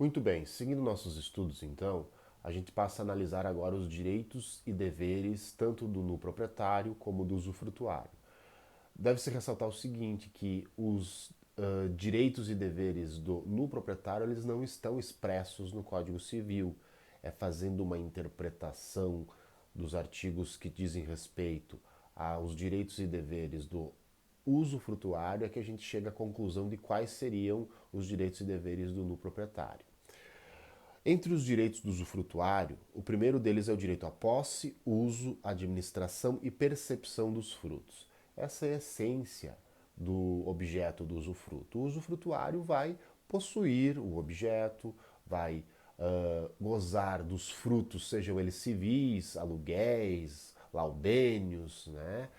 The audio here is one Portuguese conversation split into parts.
Muito bem, seguindo nossos estudos, então, a gente passa a analisar agora os direitos e deveres tanto do nu proprietário como do usufrutuário. Deve-se ressaltar o seguinte, que os direitos e deveres do nu proprietário eles não estão expressos no Código Civil. É fazendo uma interpretação dos artigos que dizem respeito aos direitos e deveres do usufrutuário é que a gente chega à conclusão de quais seriam os direitos e deveres do nu proprietário. Entre os direitos do usufrutuário, o primeiro deles é o direito à posse, uso, administração e percepção dos frutos. Essa é a essência do objeto do usufruto. O usufrutuário vai possuir o objeto, vai gozar dos frutos, sejam eles civis, aluguéis, laudênios, né?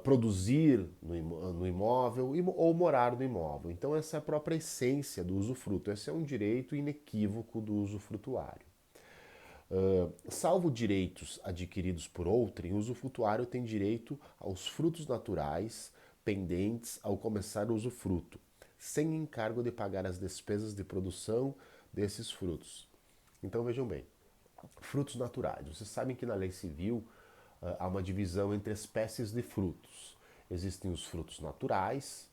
Produzir no imóvel ou morar no imóvel. Então essa é a própria essência do usufruto. Esse é um direito inequívoco do usufrutuário. Salvo direitos adquiridos por outrem, o usufrutuário tem direito aos frutos naturais pendentes ao começar o usufruto, sem encargo de pagar as despesas de produção desses frutos. Então vejam bem, frutos naturais. Vocês sabem que na lei civil há uma divisão entre espécies de frutos. Existem os frutos naturais,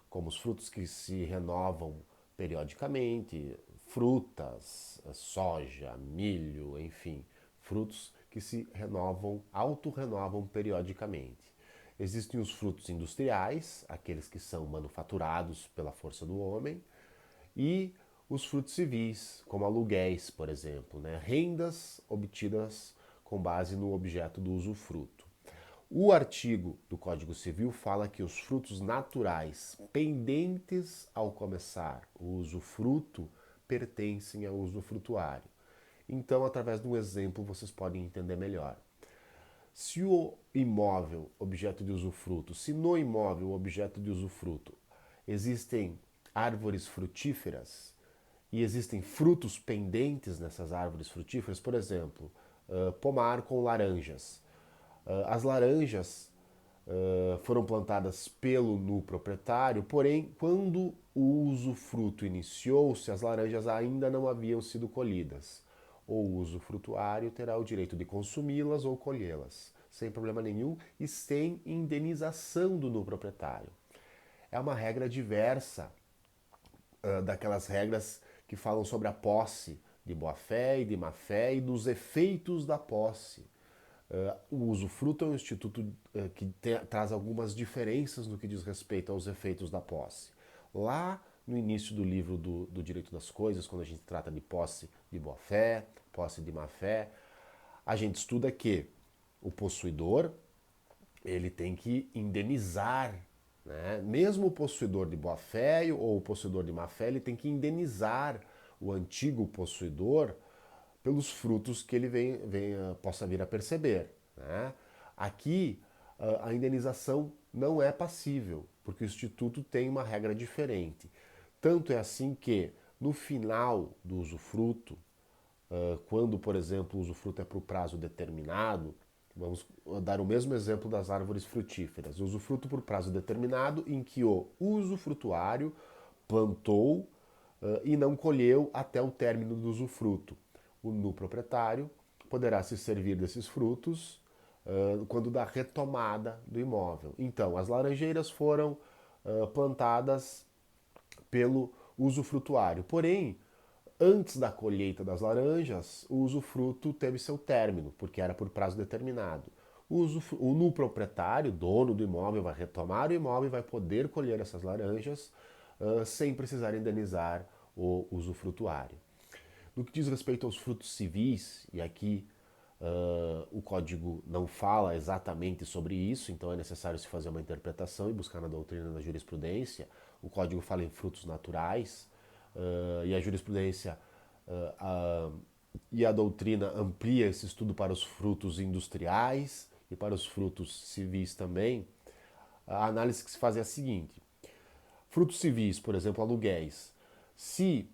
como os frutos que se renovam periodicamente, frutas, soja, milho, enfim, frutos que se renovam, autorrenovam periodicamente. Existem os frutos industriais, aqueles que são manufaturados pela força do homem, e os frutos civis, como aluguéis, por exemplo, né? Rendas obtidas com base no objeto do usufruto. O artigo do Código Civil fala que os frutos naturais pendentes ao começar o usufruto pertencem ao usufrutuário. Então, através de um exemplo, vocês podem entender melhor. Se o imóvel, objeto de usufruto, se no imóvel, objeto de usufruto, existem árvores frutíferas e existem frutos pendentes nessas árvores frutíferas, por exemplo, pomar com laranjas. As laranjas foram plantadas pelo nu proprietário, porém, quando o usufruto iniciou-se, as laranjas ainda não haviam sido colhidas. O usufrutuário terá o direito de consumi-las ou colhê-las, sem problema nenhum e sem indenização do nu proprietário. É uma regra diversa daquelas regras que falam sobre a posse de boa-fé e de má-fé e dos efeitos da posse. O usufruto é um instituto que traz algumas diferenças no que diz respeito aos efeitos da posse. Lá no início do livro do Direito das Coisas, quando a gente trata de posse de boa-fé, posse de má-fé, a gente estuda que o possuidor ele tem que indenizar, né? Mesmo o possuidor de boa-fé ou o possuidor de má-fé, ele tem que indenizar o antigo possuidor pelos frutos que ele possa vir a perceber. Né? Aqui, a indenização não é passível, porque o Instituto tem uma regra diferente. Tanto é assim que, no final do usufruto, quando, por exemplo, o usufruto é para o prazo determinado, vamos dar o mesmo exemplo das árvores frutíferas. O usufruto por prazo determinado em que o usufrutuário plantou e não colheu até o término do usufruto. O nu proprietário poderá se servir desses frutos quando da retomada do imóvel. Então, as laranjeiras foram plantadas pelo usufrutuário. Porém, antes da colheita das laranjas, o usufruto teve seu término, porque era por prazo determinado. O nu proprietário, dono do imóvel, vai retomar o imóvel e vai poder colher essas laranjas sem precisar indenizar o usufrutuário. No que diz respeito aos frutos civis, e aqui o código não fala exatamente sobre isso, então é necessário se fazer uma interpretação e buscar na doutrina e na jurisprudência. O código fala em frutos naturais e a jurisprudência e a doutrina amplia esse estudo para os frutos industriais e para os frutos civis também. A análise que se faz é a seguinte: frutos civis, por exemplo, aluguéis. Se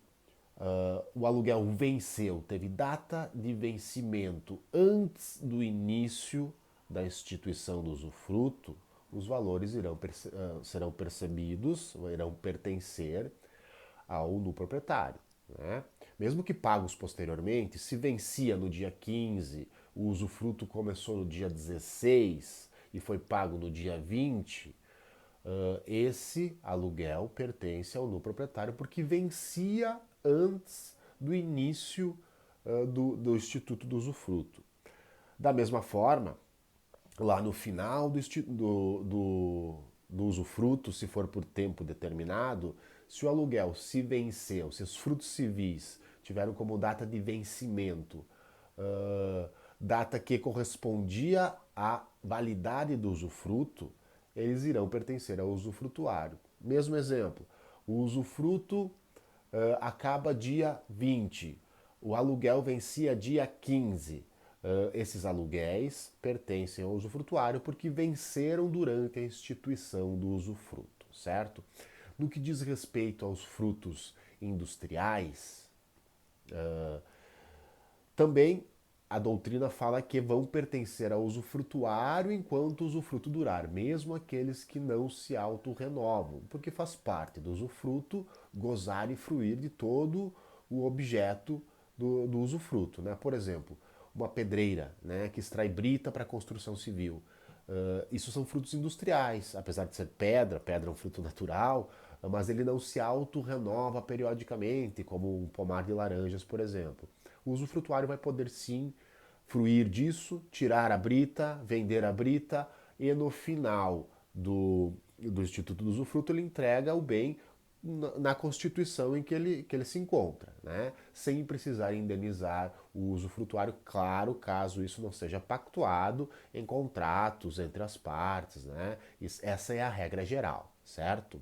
o aluguel venceu, teve data de vencimento antes do início da instituição do usufruto, os valores serão percebidos, irão pertencer ao nu proprietário. né? Mesmo que pagos posteriormente, se vencia no dia 15, o usufruto começou no dia 16 e foi pago no dia 20, esse aluguel pertence ao proprietário porque vencia antes do início do Instituto do Usufruto. Da mesma forma, lá no final do usufruto, se for por tempo determinado, se o aluguel se venceu, se os frutos civis tiveram como data de vencimento, data que correspondia à validade do usufruto, eles irão pertencer ao usufrutuário. Mesmo exemplo, o usufruto acaba dia 20, o aluguel vencia dia 15. Esses aluguéis pertencem ao usufrutuário porque venceram durante a instituição do usufruto, certo? No que diz respeito aos frutos industriais, também a doutrina fala que vão pertencer ao usufrutuário enquanto o usufruto durar, mesmo aqueles que não se autorrenovam, porque faz parte do usufruto gozar e fruir de todo o objeto do usufruto, né? Por exemplo, uma pedreira, né, que extrai brita para construção civil. Isso são frutos industriais, apesar de ser pedra, pedra é um fruto natural, mas ele não se autorrenova periodicamente, como um pomar de laranjas, por exemplo. O usufrutuário vai poder sim fruir disso, tirar a brita, vender a brita e no final do Instituto do Usufruto ele entrega o bem na constituição em que ele se encontra, né? Sem precisar indenizar o usufrutuário, claro, caso isso não seja pactuado em contratos entre as partes, né? Essa é a regra geral, certo?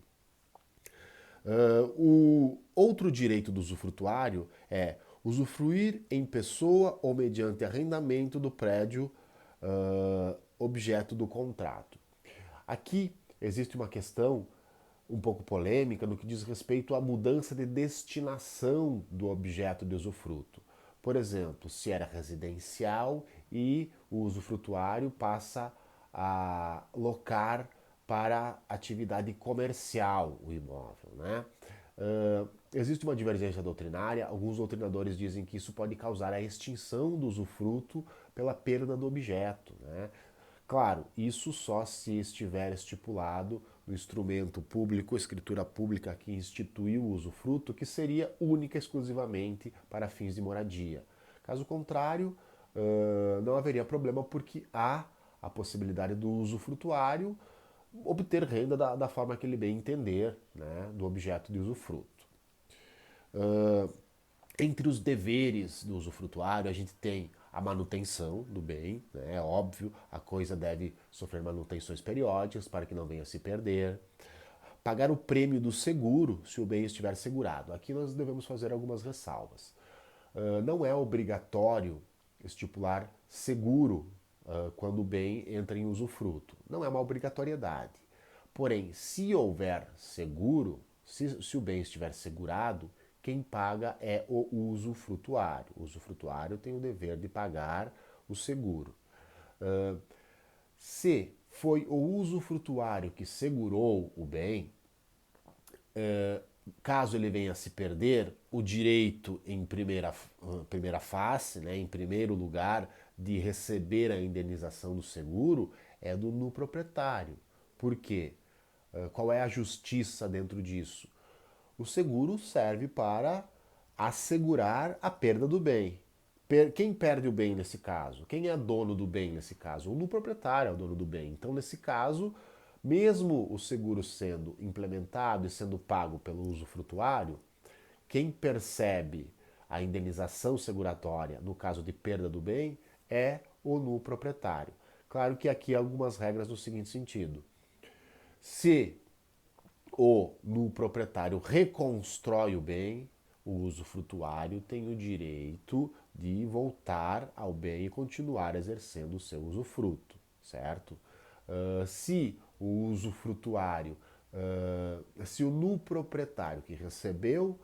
O outro direito do usufrutuário é usufruir em pessoa ou mediante arrendamento do prédio objeto do contrato. Aqui existe uma questão um pouco polêmica no que diz respeito à mudança de destinação do objeto de usufruto. Por exemplo, se era residencial e o usufrutuário passa a locar para atividade comercial o imóvel, né? Existe uma divergência doutrinária. Alguns doutrinadores dizem que isso pode causar a extinção do usufruto pela perda do objeto, né? Claro, isso só se estiver estipulado no instrumento público, escritura pública que instituiu o usufruto, que seria única e exclusivamente para fins de moradia. Caso contrário, não haveria problema porque há a possibilidade do usufrutuário obter renda da forma que ele bem entender, né, do objeto de usufruto. Entre os deveres do usufrutuário, a gente tem a manutenção do bem, né? É óbvio, a coisa deve sofrer manutenções periódicas para que não venha a se perder. Pagar o prêmio do seguro se o bem estiver segurado. Aqui nós devemos fazer algumas ressalvas. Não é obrigatório estipular seguro quando o bem entra em usufruto. Não é uma obrigatoriedade. Porém, se houver seguro, se o bem estiver segurado, quem paga é o usufrutuário. O usufrutuário tem o dever de pagar o seguro. Se foi o usufrutuário que segurou o bem, caso ele venha a se perder, o direito em primeira face, né, em primeiro lugar, de receber a indenização do seguro é do no proprietário. Por quê? Qual é a justiça dentro disso? O seguro serve para assegurar a perda do bem. Quem perde o bem nesse caso? Quem é dono do bem nesse caso? O proprietário é o dono do bem. Então, nesse caso, mesmo o seguro sendo implementado e sendo pago pelo usufrutuário, quem percebe a indenização seguratória no caso de perda do bem é o proprietário. Claro que aqui há algumas regras no seguinte sentido. Se no proprietário reconstrói o bem, o usufrutuário tem o direito de voltar ao bem e continuar exercendo o seu usufruto, certo? Se o usufrutuário, se o proprietário que recebeu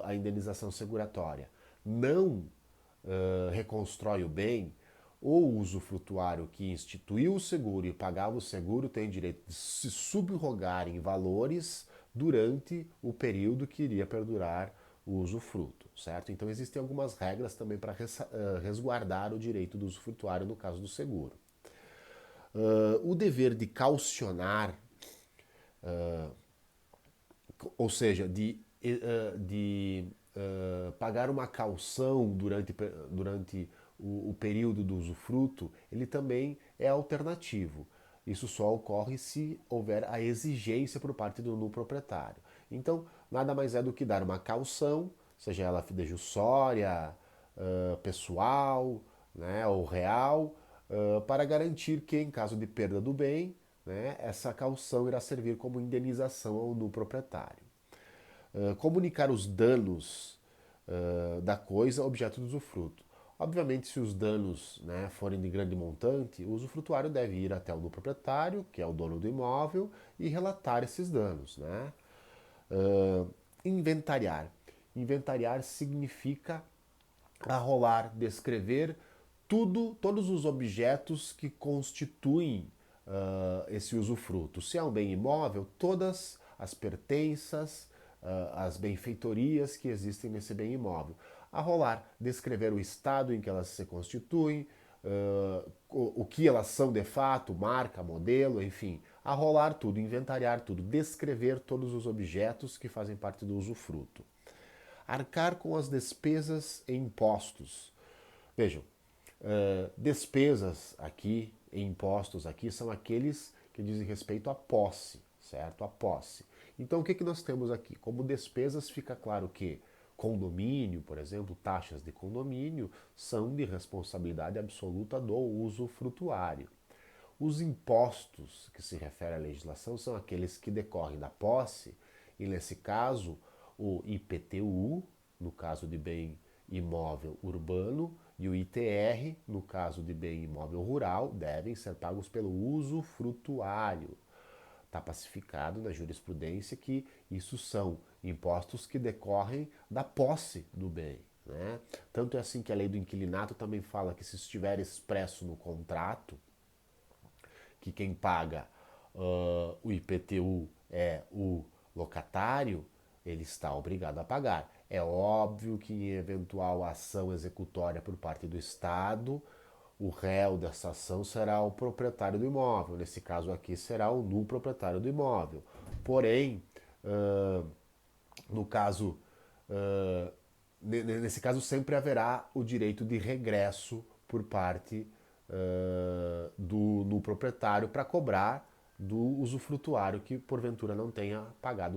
a indenização seguratória não reconstrói o bem, ou o usufrutuário que instituiu o seguro e pagava o seguro tem direito de se subrogar em valores durante o período que iria perdurar o usufruto, certo? Então existem algumas regras também para resguardar o direito do usufrutuário no caso do seguro. O dever de caucionar, ou seja, de pagar uma caução durante o período do usufruto, ele também é alternativo. Isso só ocorre se houver a exigência por parte do proprietário. Então, nada mais é do que dar uma caução, seja ela fidejussória, pessoal, né, ou real, para garantir que, em caso de perda do bem, né, essa caução irá servir como indenização ao no proprietário. Comunicar os danos da coisa objeto do usufruto. Obviamente, se os danos, né, forem de grande montante, o usufrutuário deve ir até o do proprietário, que é o dono do imóvel, e relatar esses danos. Né? Inventariar. Inventariar significa arrolar, descrever todos os objetos que constituem esse usufruto. Se é um bem imóvel, todas as pertenças, as benfeitorias que existem nesse bem imóvel. Arrolar, descrever o estado em que elas se constituem, o que elas são de fato, marca, modelo, enfim. Arrolar tudo, inventariar tudo, descrever todos os objetos que fazem parte do usufruto. Arcar com as despesas e impostos. Vejam, despesas aqui e impostos aqui são aqueles que dizem respeito à posse, certo? A posse. Então o que nós temos aqui? Como despesas fica claro que condomínio, por exemplo, taxas de condomínio são de responsabilidade absoluta do usufrutuário. Os impostos que se refere à legislação são aqueles que decorrem da posse, e nesse caso o IPTU, no caso de bem imóvel urbano, e o ITR, no caso de bem imóvel rural, devem ser pagos pelo usufrutuário. Está pacificado na jurisprudência que isso são impostos que decorrem da posse do bem. Né? Tanto é assim que a lei do inquilinato também fala que se estiver expresso no contrato que quem paga o IPTU é o locatário, ele está obrigado a pagar. É óbvio que em eventual ação executória por parte do Estado, o réu dessa ação será o proprietário do imóvel. Nesse caso aqui será o nu proprietário do imóvel. Porém, no caso, nesse caso sempre haverá o direito de regresso por parte do proprietário para cobrar do usufrutuário que porventura não tenha pagado